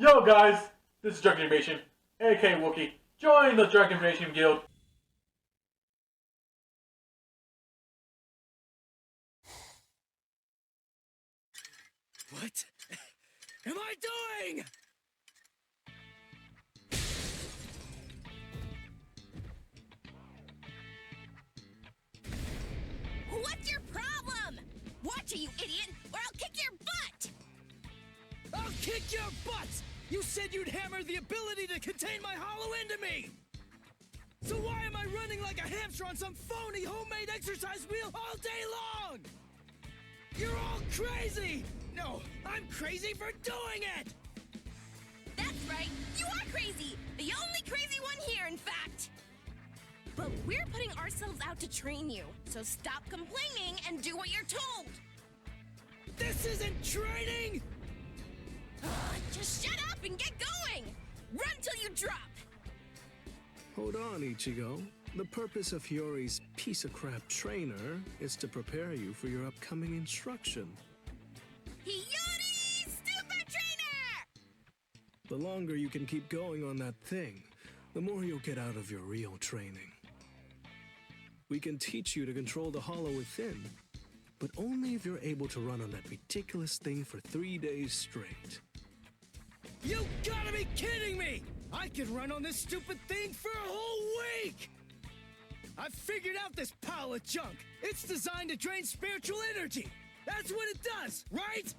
Yo guys, this is Drunken Invasion, aka Wookie. Join the Drunken Invasion Guild. What am I doing? What's your problem? Watch it, you idiot, or I'll kick your butt! I'll kick your butts! You said you'd hammer the ability to contain my hollow into me! So why am I running like a hamster on some phony homemade exercise wheel all day long? You're all crazy! No, I'm crazy for doing it! That's right, you are crazy! The only crazy one here, in fact! But we're putting ourselves out to train you, so stop complaining and do what you're told! This isn't training! Just shut up and get going! Run till you drop! Hold on, Ichigo. The purpose of Hiyori's piece of crap trainer is to prepare you for your upcoming instruction. Hiyori, stupid trainer! The longer you can keep going on that thing, the more you'll get out of your real training. We can teach you to control the hollow within, but only if you're able to run on that ridiculous thing for 3 days straight. You gotta be kidding me! I could run on this stupid thing for a whole week! I've figured out this pile of junk. It's designed to drain spiritual energy. That's what it does, right?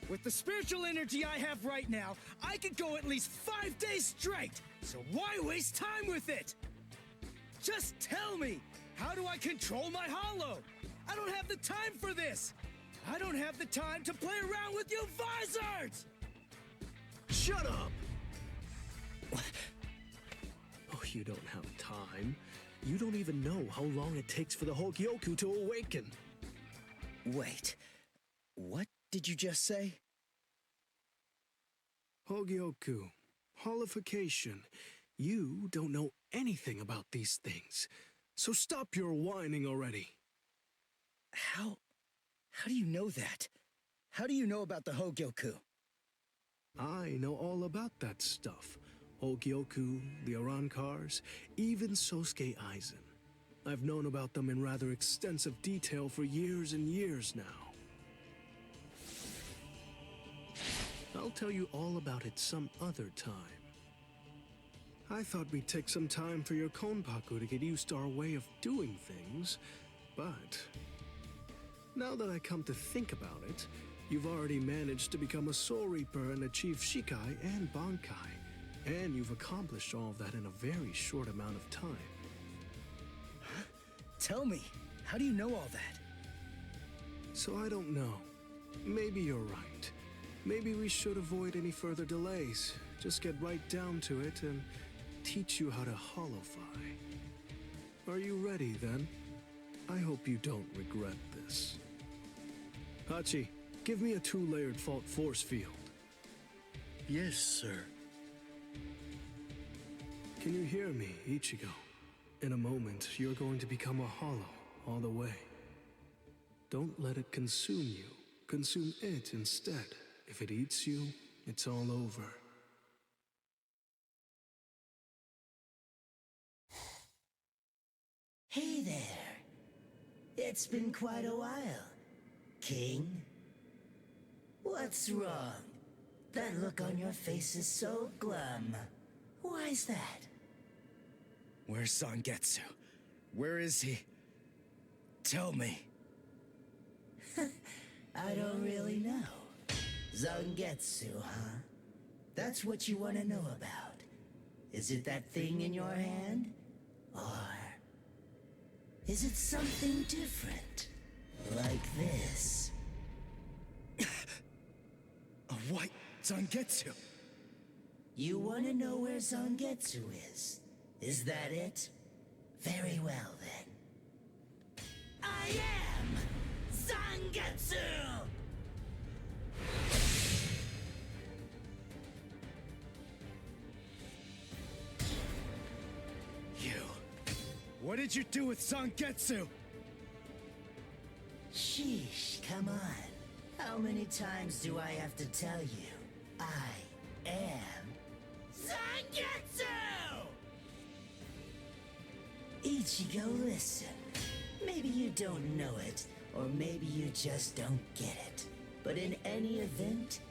With the spiritual energy I have right now, I could go at least 5 days straight. So why waste time with it? Just tell me, how do I control my hollow? I don't have the time for this. I don't have the time to play around with you visors! Shut up! Oh, you don't have time. You don't even know how long it takes for the Hogyoku to awaken. Wait, what did you just say? Hogyoku, holification. You don't know anything about these things, so stop your whining already. How do you know that? How do you know about the Hogyoku? I know all about that stuff. Hogyoku, the Arankars, even Sosuke Aizen. I've known about them in rather extensive detail for years and years now. I'll tell you all about it some other time. I thought we'd take some time for your Konpaku to get used to our way of doing things, but now that I come to think about it, you've already managed to become a Soul Reaper and achieve Shikai and Bankai, and you've accomplished all of that in a very short amount of time. Tell me, how do you know all that? So I don't know. Maybe you're right. Maybe we should avoid any further delays. Just get right down to it and teach you how to holofy. Are you ready then? I hope you don't regret this. Hachi, give me a 2-layered fault force field. Yes, sir. Can you hear me, Ichigo? In a moment, you're going to become a hollow all the way. Don't let it consume you. Consume it instead. If it eats you, it's all over. Hey there. It's been quite a while, King. What's wrong? That look on your face is so glum. Why's that? Where's Zangetsu? Where is he? Tell me. I don't really know. Zangetsu, huh? That's what you want to know about. Is it that thing in your hand? Or is it something different? Like this? A white Zangetsu. You want to know where Zangetsu is? Is that it? Very well, then. I am Zangetsu! You. What did you do with Zangetsu? Sheesh, come on. How many times do I have to tell you? I Ichigo, listen. Maybe you don't know it, or maybe you just don't get it. But in any event,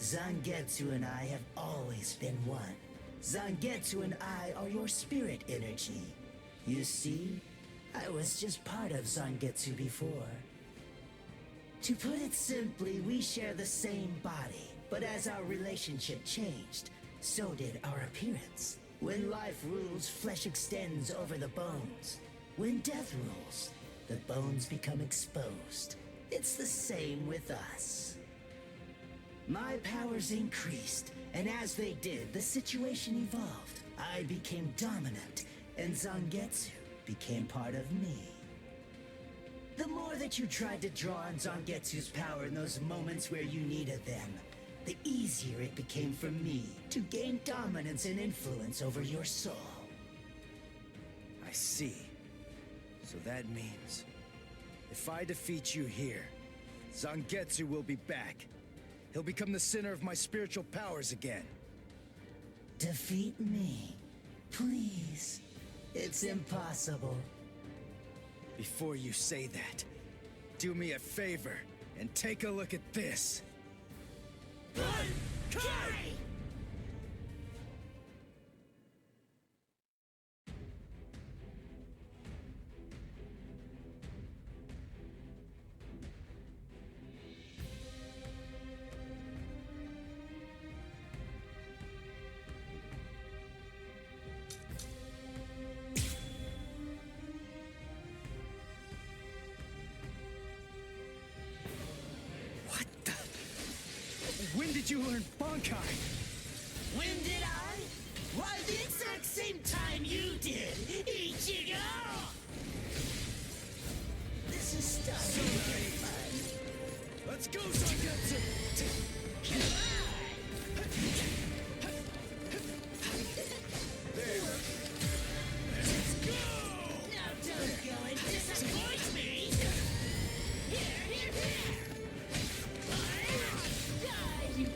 Zangetsu and I have always been one. Zangetsu and I are your spirit energy. You see, I was just part of Zangetsu before. To put it simply, we share the same body, but as our relationship changed, so did our appearance. When life rules, flesh extends over the bones. When death rules, the bones become exposed. It's the same with us. My powers increased, and as they did, the situation evolved. I became dominant, and Zangetsu became part of me. The more that you tried to draw on Zangetsu's power in those moments where you needed them, the easier it became for me to gain dominance and influence over your soul. I see. So that means, if I defeat you here, Zangetsu will be back. He'll become the center of my spiritual powers again. Defeat me, please. It's impossible. Before you say that, do me a favor and take a look at this. Kai! What the? When did you learn Bankai? When did I? Why, the exact same time you did, Ichigo! This is starting to get fun. Let's go, Zangetsu! Come on! Let's go! Now don't go and disappoint me! Here, here, here! Die, you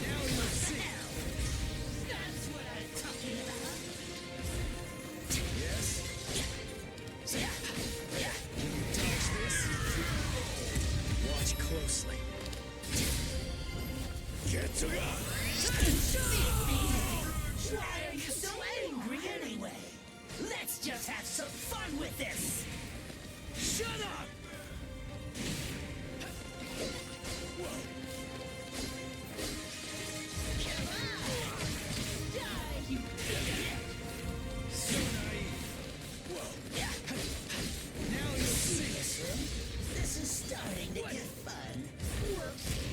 Now you'll see. That's what I'm talking about! Yes? Can you dodge this? Watch closely. Get to go! Why are you so angry anyway? Let's just have some fun with this! Shut up! Come on! Die, you So naive. Now you'll see. Listen, this is starting to get fun.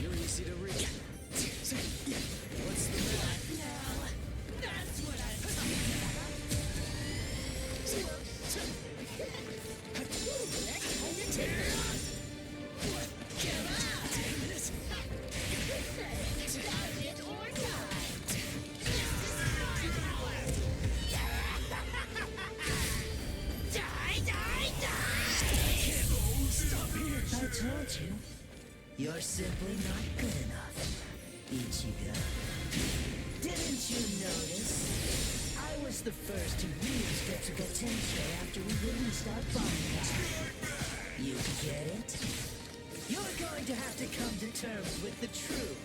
You're easy to read. What's the matter? Now, that's what I'm talking about. Come on! Dodge it or die! Die, die, die! Stop here. I told you, you're simply not good enough, Ichigo. Didn't you notice? I was the first to use Getsuga Tensei after we released our Bankai. You get it? You're going to have to come to terms with the truth.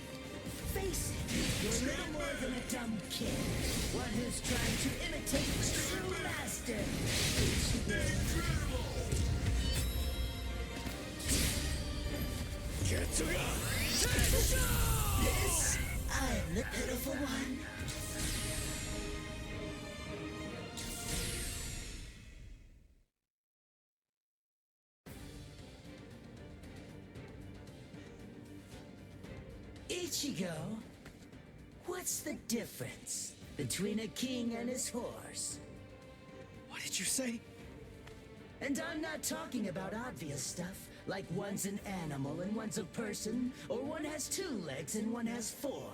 Face it, you're little more than a dumb kid. One who's trying to imitate the true master. Ichigo. Get to go! Yes, I'm the pitiful one. Ichigo, what's the difference between a king and his horse? What did you say? And I'm not talking about obvious stuff, like one's an animal and one's a person, or one has 2 legs and one has 4.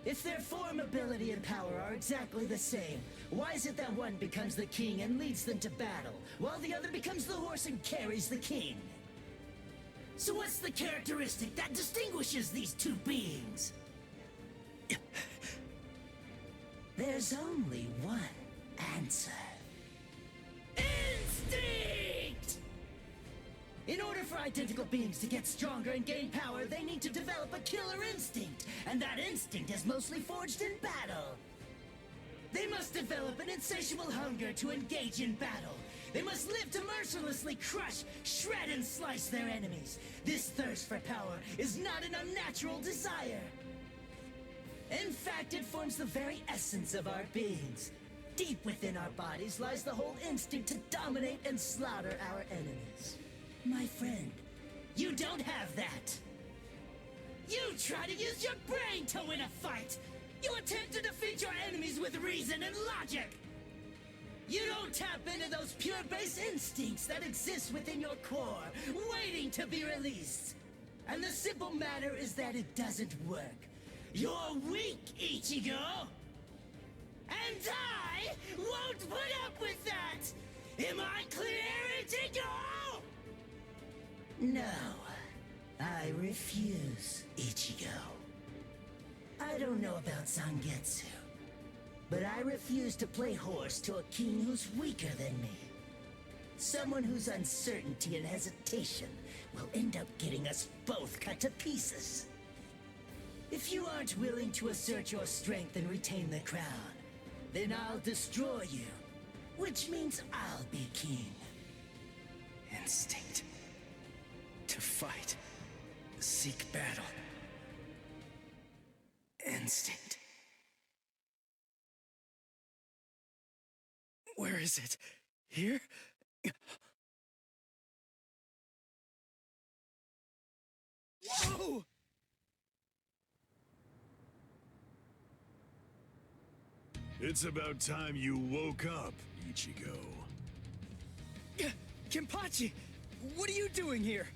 If their form, ability, and power are exactly the same, why is it that one becomes the king and leads them to battle, while the other becomes the horse and carries the king? So what's the characteristic that distinguishes these two beings? There's only one answer. Instinct! In order for identical beings to get stronger and gain power, they need to develop a killer instinct, and that instinct is mostly forged in battle. They must develop an insatiable hunger to engage in battle. They must live to mercilessly crush, shred, and slice their enemies. This thirst for power is not an unnatural desire. In fact, it forms the very essence of our beings. Deep within our bodies lies the whole instinct to dominate and slaughter our enemies. My friend, you don't have that. You try to use your brain to win a fight. You attempt to defeat your enemies with reason and logic. You don't tap into those pure base instincts that exist within your core, waiting to be released. And the simple matter is that it doesn't work. You're weak, Ichigo! And I won't put up with that! Am I clear, Ichigo? No, I refuse, Ichigo. I don't know about Zangetsu, but I refuse to play horse to a king who's weaker than me. Someone whose uncertainty and hesitation will end up getting us both cut to pieces. If you aren't willing to assert your strength and retain the crown, then I'll destroy you, which means I'll be king. Instinct. To fight. Seek battle. Instinct. Where is it? Here? Whoa! It's about time you woke up, Ichigo. Kenpachi! What are you doing here?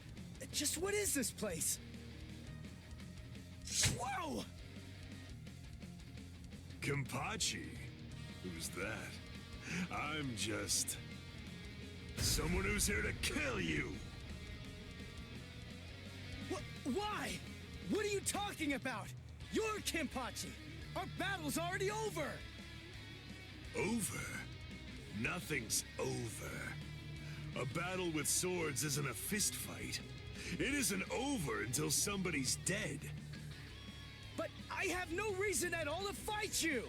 Just what is this place? Whoa! Kenpachi? Who's that? I'm just... someone who's here to kill you! Why? What are you talking about? You're Kenpachi! Our battle's already over! Over? Nothing's over. A battle with swords isn't a fist fight. It isn't over until somebody's dead. But I have no reason at all to fight you!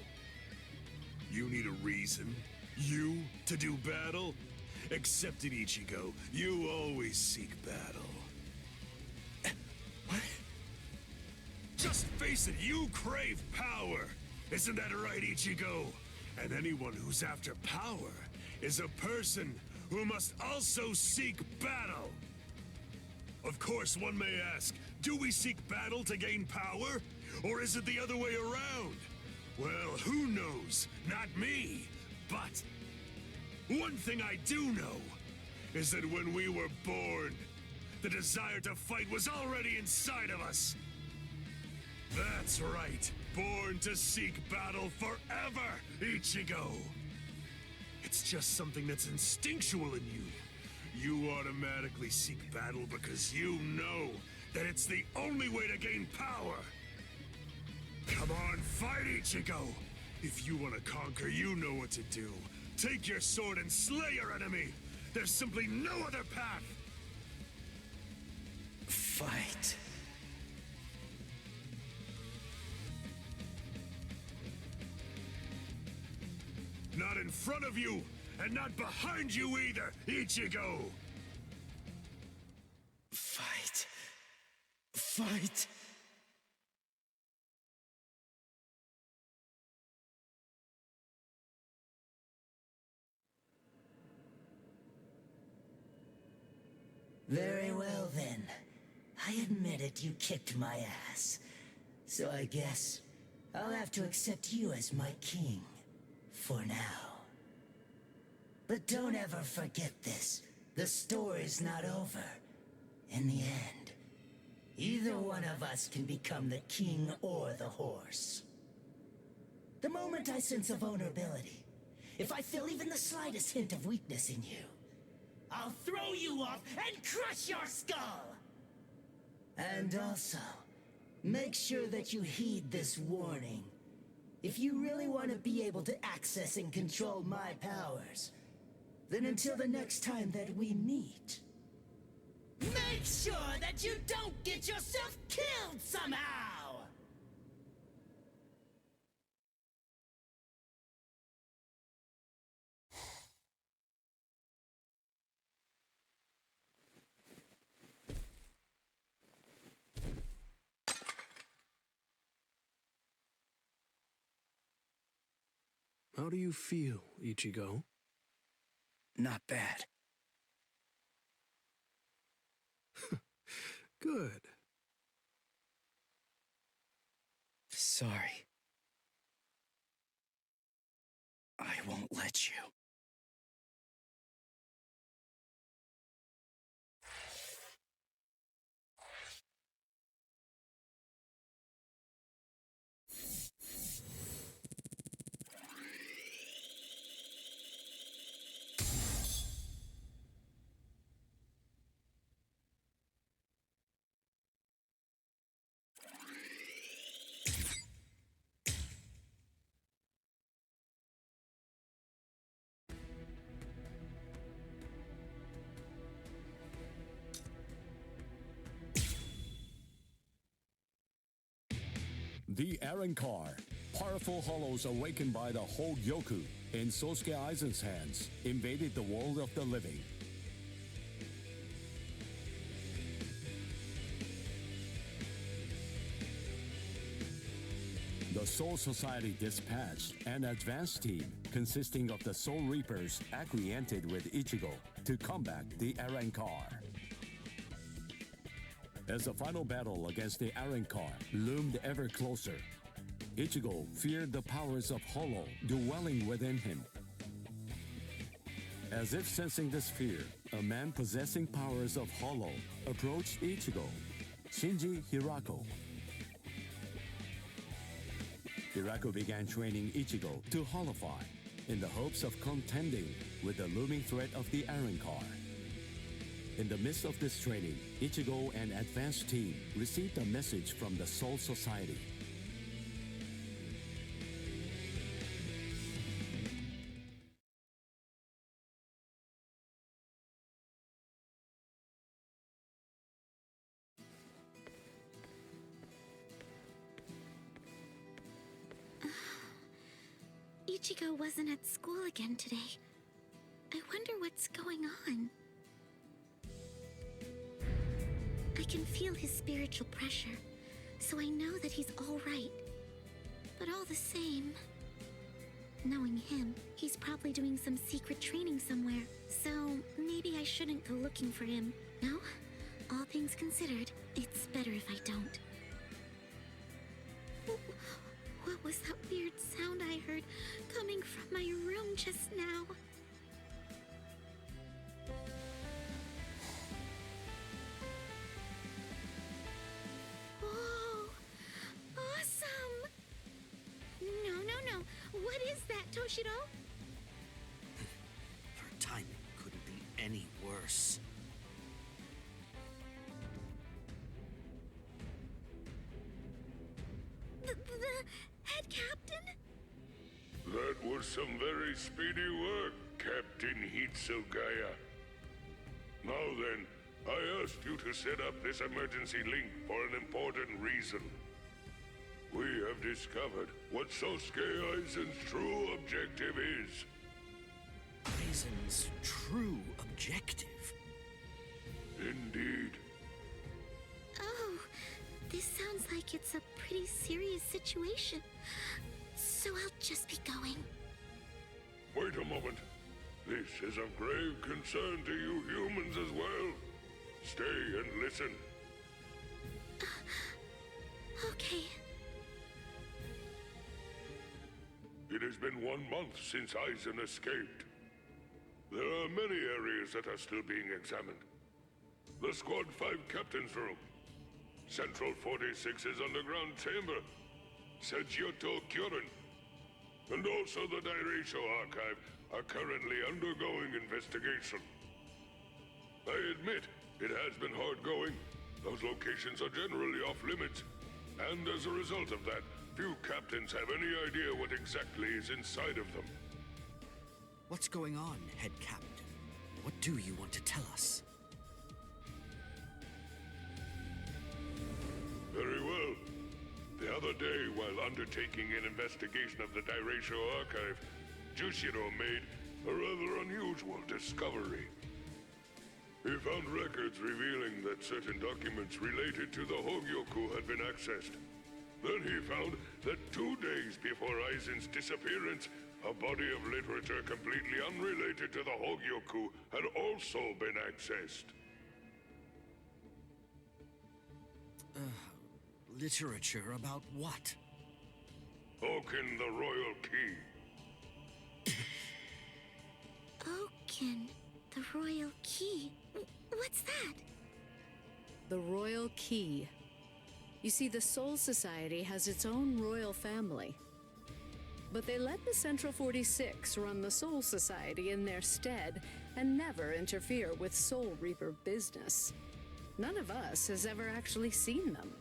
You need a reason? You to do battle? Accept it, Ichigo. You always seek battle. What? Just face it, you crave power! Isn't that right, Ichigo? And anyone who's after power is a person who must also seek battle. Of course, one may ask, do we seek battle to gain power? Or is it the other way around? Well, who knows? Not me. But one thing I do know is that when we were born, the desire to fight was already inside of us. That's right. Born to seek battle forever, Ichigo. It's just something that's instinctual in you. You automatically seek battle because you know that it's the only way to gain power. Come on, fight, Ichigo. If you want to conquer, you know what to do. Take your sword and slay your enemy. There's simply no other path. Fight. Not in front of you, and not behind you either, Ichigo! Fight. Fight. Very well then. I admit it, you kicked my ass. So I guess I'll have to accept you as my king. For now. But don't ever forget this. The story's not over. In the end, either one of us can become the king or the horse. The moment I sense a vulnerability, if I feel even the slightest hint of weakness in you, I'll throw you off and crush your skull! And also, make sure that you heed this warning. If you really want to be able to access and control my powers, then until the next time that we meet, make sure that you don't get yourself killed somehow! How do you feel, Ichigo? Not bad. Good. Sorry. I won't let you. The Aaron Car. Powerful hollows awakened by the Hogyoku in Sosuke Aizen's hands invaded the world of the living. The Soul Society dispatched an advance team consisting of the Soul Reapers acquainted with Ichigo to combat the Aaron Car. As the final battle against the Aaron Car loomed ever closer, Ichigo feared the powers of Hollow dwelling within him. As if sensing this fear, a man possessing powers of Hollow approached Ichigo, Shinji Hirako. Hirako began training Ichigo to Hollowfy in the hopes of contending with the looming threat of the Aaron Car. In the midst of this training, Ichigo and advanced team received a message from the Soul Society. Ichigo wasn't at school again today. I wonder what's going on. I can feel his spiritual pressure, so I know that he's all right. But all the same, knowing him, he's probably doing some secret training somewhere. So maybe I shouldn't go looking for him. No? All things considered, it's better if I don't. What was that weird sound I heard coming from my room just now? Whoa! Awesome! No. What is that, Toshiro? Her timing couldn't be any worse. The head captain? That was some very speedy work, Captain Hitsugaya. Now then, I asked you to set up this emergency link for an important reason. We have discovered what Sosuke Aizen's true objective is. Aizen's true objective? Indeed. Oh, this sounds like it's a pretty serious situation. So I'll just be going. Wait a moment. This is of grave concern to you humans as well. Stay and listen. Okay. It has been 1 month since Aizen escaped. There are many areas that are still being examined. The Squad 5 Captain's Room, Central 46's underground chamber, Seijyoto Kyoren, and also the Daireisho Archive are currently undergoing investigation. I admit, it has been hard going, Those locations are generally off limits, and as a result of that, few captains have any idea what exactly is inside of them. What's going on, head captain? What do you want to tell us? Very well. The other day, while undertaking an investigation of the Dairaisho archive, Jushiro made a rather unusual discovery. He found records revealing that certain documents related to the Hogyoku had been accessed. Then he found that 2 days before Aizen's disappearance, a body of literature completely unrelated to the Hogyoku had also been accessed. Literature about what? Oaken the Royal Key. Oaken, the Royal Key. What's that? The Royal Key. You see, the Soul Society has its own royal family. But they let the Central 46 run the Soul Society in their stead and never interfere with Soul Reaper business. None of us has ever actually seen them.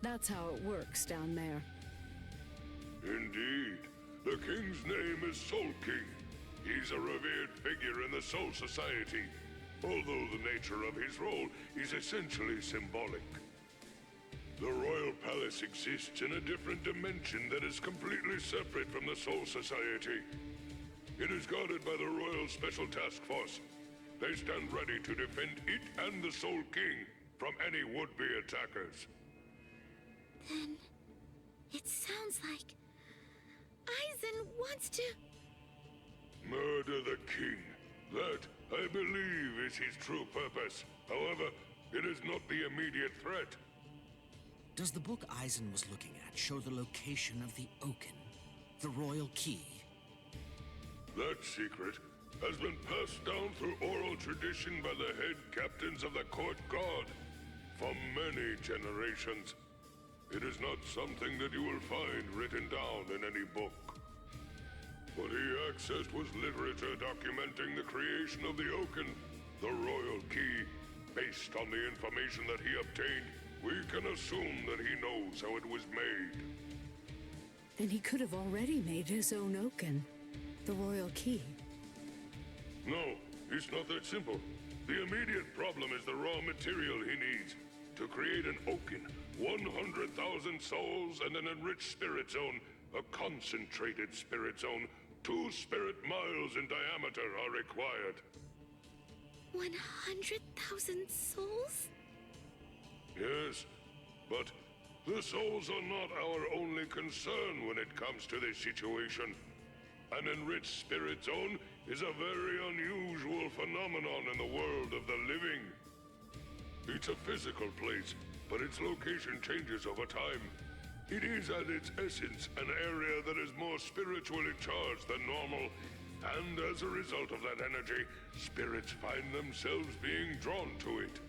That's how it works down there. Indeed. The king's name is Soul King. He's a revered figure in the Soul Society, although the nature of his role is essentially symbolic. The Royal Palace exists in a different dimension that is completely separate from the Soul Society. It is guarded by the Royal Special Task Force. They stand ready to defend it and the Soul King from any would-be attackers. Then, it sounds like Aizen wants to... Murder the king. That, I believe, is his true purpose. However, it is not the immediate threat. Does the book Aizen was looking at show the location of the Oaken, the Royal Key? That secret has been passed down through oral tradition by the head captains of the court guard for many generations. It is not something that you will find written down in any book. What he accessed was literature documenting the creation of the Oaken, the Royal Key. Based on the information that he obtained, we can assume that he knows how it was made. Then he could have already made his own Oaken, the Royal Key. No, it's not that simple. The immediate problem is the raw material he needs. To create an Oaken, 100,000 souls and an enriched spirit zone, a concentrated spirit zone, 2 spirit miles in diameter are required. 100,000 souls? Yes, but the souls are not our only concern when it comes to this situation. An enriched spirit zone is a very unusual phenomenon in the world of the living. It's a physical place, but its location changes over time. It is at its essence an area that is more spiritually charged than normal, and as a result of that energy, spirits find themselves being drawn to it.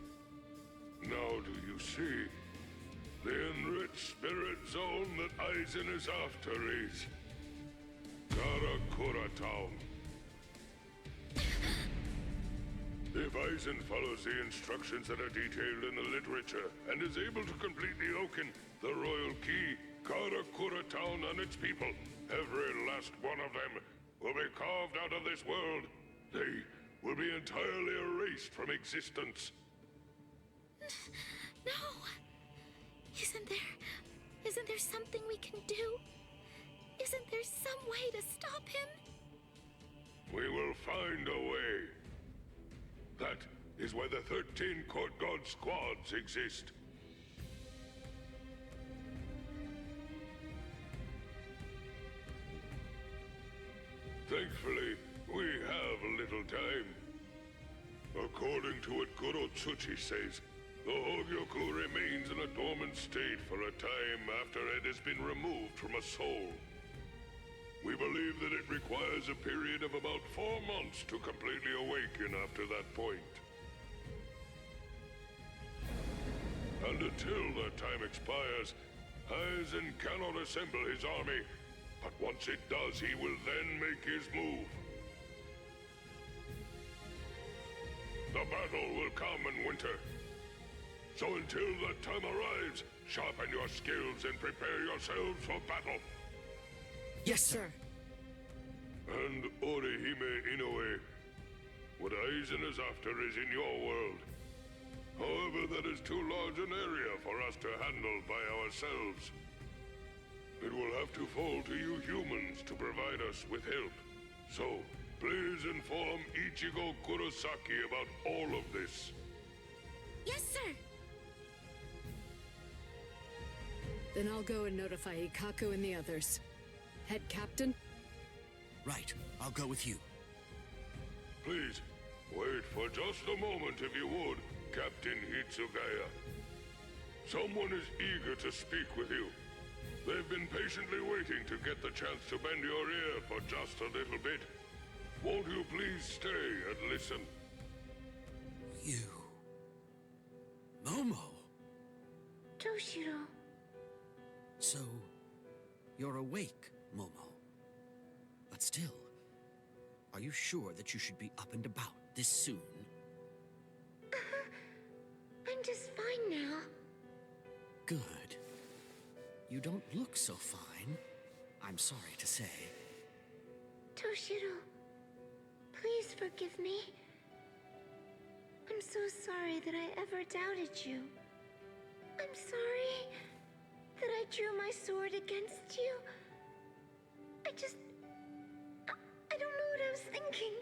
Now do you see? The enriched spirit zone that Aizen is after is Karakura Town. If Aizen follows the instructions that are detailed in the literature and is able to complete the Oaken, the Royal Key, Karakura Town and its people, every last one of them, will be carved out of this world. They will be entirely erased from existence. No! Isn't there something we can do? Isn't there some way to stop him? We will find a way. That is why the 13 Court Guard squads exist. Thankfully, we have little time. According to what Goro Tsuchi says, the Hogyoku remains in a dormant state for a time after it has been removed from a soul. We believe that it requires a period of about 4 months to completely awaken after that point. And until that time expires, Aizen cannot assemble his army, but once it does, he will then make his move. The battle will come in winter. So until that time arrives, sharpen your skills and prepare yourselves for battle. Yes, sir. And Orihime Inoue, what Aizen is after is in your world. However, that is too large an area for us to handle by ourselves. It will have to fall to you humans to provide us with help. So, please inform Ichigo Kurosaki about all of this. Yes, sir. Then I'll go and notify Ikkaku and the others. Head captain? Right, I'll go with you. Please, wait for just a moment if you would, Captain Hitsugaya. Someone is eager to speak with you. They've been patiently waiting to get the chance to bend your ear for just a little bit. Won't you please stay and listen? You... Momo! Toshiro. So, you're awake, Momo. But still, are you sure that you should be up and about this soon? I'm just fine now. Good. You don't look so fine, I'm sorry to say. Toshiro, please forgive me. I'm so sorry that I ever doubted you. I'm sorry that I drew my sword against you. I don't know what I was thinking.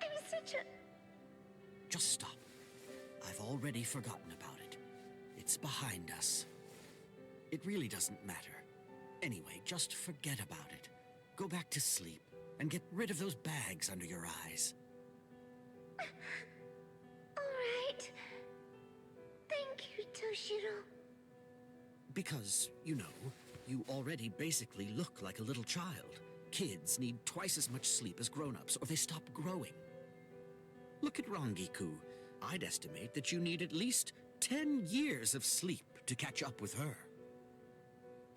I'm such a... Just stop. I've already forgotten about it. It's behind us. It really doesn't matter. Anyway, just forget about it. Go back to sleep and get rid of those bags under your eyes. All right. Thank you, Toshiro. Because, you know, you already basically look like a little child. Kids need twice as much sleep as grown-ups, or they stop growing. Look at Rangiku. I'd estimate that you need at least 10 years of sleep to catch up with her.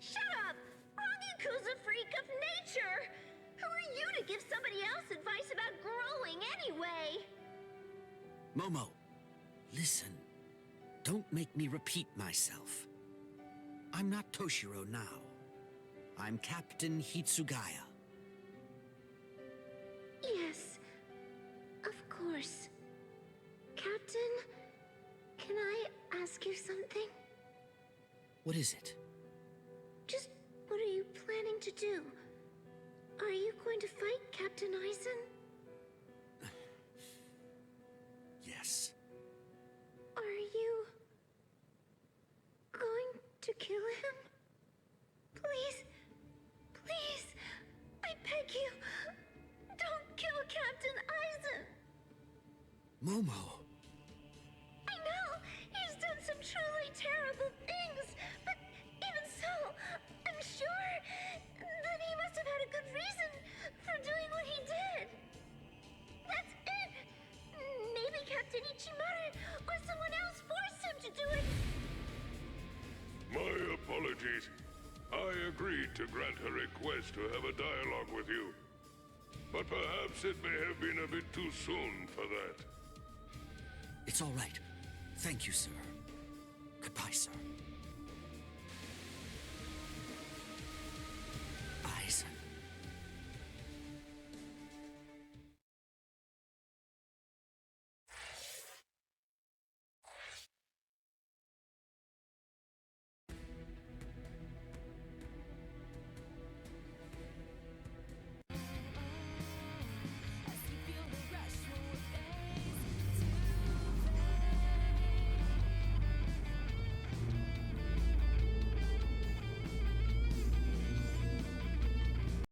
Shut up! Rangiku's a freak of nature! Who are you to give somebody else advice about growing anyway? Momo, listen. Don't make me repeat myself. I'm not Toshiro now. I'm Captain Hitsugaya. Yes, of course. Captain, can I ask you something? What is it? Just what are you planning to do? Are you going to fight Captain Aizen? Yes. Are you going to kill him? Please, please, I beg you, don't kill Captain Aizen. Momo. I know, he's done some truly terrible things, but even so, I'm sure that he must have had a good reason for doing what he did. That's it. Maybe Captain Ichimaru or someone else forced him to do it. My apologies. I agreed to grant her request to have a dialogue with you. But perhaps it may have been a bit too soon for that. It's all right. Thank you, sir. Goodbye, sir. Aizen.